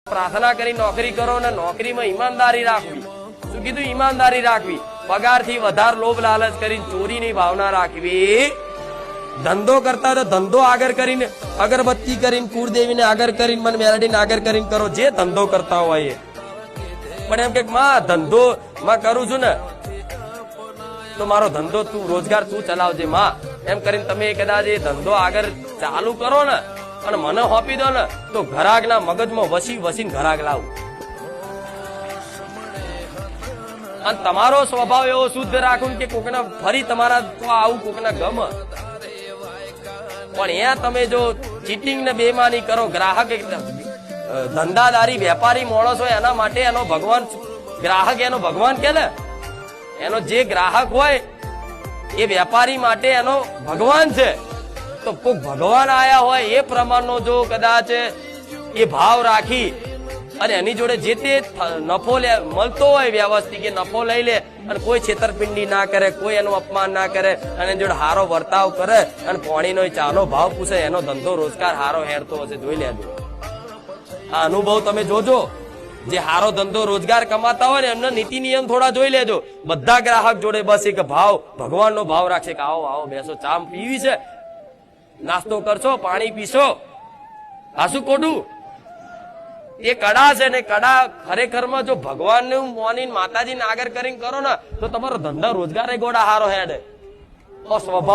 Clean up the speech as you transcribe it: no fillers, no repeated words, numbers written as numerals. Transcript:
પ્રાર્થના કરી નોકરી કરો ને નોકરીમાં ઈમાનદારી રાખવી. શું કીધું? ઈમાનદારી રાખવી. પગારથી વધારે લોભ લાલચ કરીને ચોરીની ભાવના રાખવી. ધંધો કરતા તો ધંધો આગળ કરીને અગરબત્તી કરીને કુળદેવીને આગળ કરીને મને મેલડીને આગળ કરીને કરો, જે ધંધો કરતા હોય એ. પણ એમ કે માં ધંધો માં કરું છું ને તો મારો ધંધો તું રોજગાર તું ચલાવજે માં, એમ કરીને તમે કદાચ એ ધંધો આગળ ચાલુ કરો ને અને મને હોપી દો ને તો ઘરાકના મગજમાં વસી વસીને ઘરાક લાવું. અને તમારો સ્વભાવ એવો શુદ્ધ રાખવું કે કોકના ફરી તમારા આવું કોકના ગમ. પણ અહીંયા તમે જો ચીટિંગ ને બેમાની કરો, ગ્રાહક ધંધાદારી વેપારી માણસ હોય એના માટે એનો ભગવાન, ગ્રાહક એનો ભગવાન કે ને, એનો જે ગ્રાહક હોય એ વેપારી માટે એનો ભગવાન છે. તો કોઈક ભગવાન આયા હોય એ પ્રમાણનો જો કદાચ એ ભાવ રાખી અને એની જોડે જે તે નફો મળતો હોય વ્યવસ્થિત કે નફો લઈ લે અને કોઈ છેતરપિંડી ના કરે, કોઈ એનું અપમાન ના કરે અને એની જોડે હારો વર્તાવ કરે અને પાણીનો ચાનો ભાવ પૂછે, એનો ધંધો રોજગાર હારો હેરતો હશે. જોઈ લેજો આ અનુભવ તમે જોજો. જે હારો ધંધો રોજગાર કમાતા હોય ને એમના નીતિ નિયમ થોડા જોઈ લેજો. બધા ગ્રાહક જોડે બસ એક ભાવ, ભગવાનનો ભાવ રાખશે કે આવો આવો બેસો, ચા પીવી છે, નાસ્તો કરશો, પાણી પીશો. આ શું ખોટું? એ કડા છે ને કડા ખરેખરમાં જો ભગવાનને મોની માતાજીને આગળ કરીને કરો ને તો તમારો ધંધા રોજગાર ગોડા હારો હેડે. સ્વભાવ